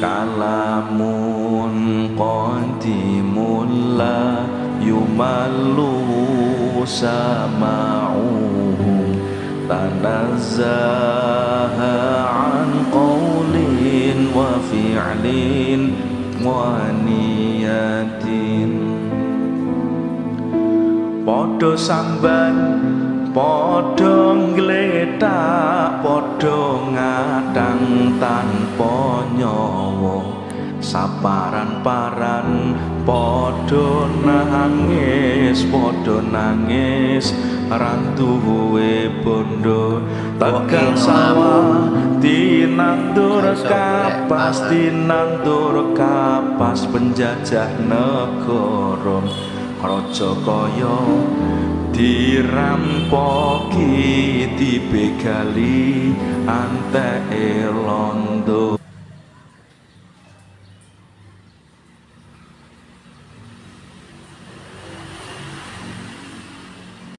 kalamun qadimun la yumallu sama'uhum tanazzaha an qawlin wa fi'lin wa niyatin. Podo sambat podo ngletak podo ngadang tanpa nyawa saparan-paran podo nangis rantuwe bondo tekan sawah tinandur kapas penjajah negara raja kaya dirampoki dibegali anteke londo.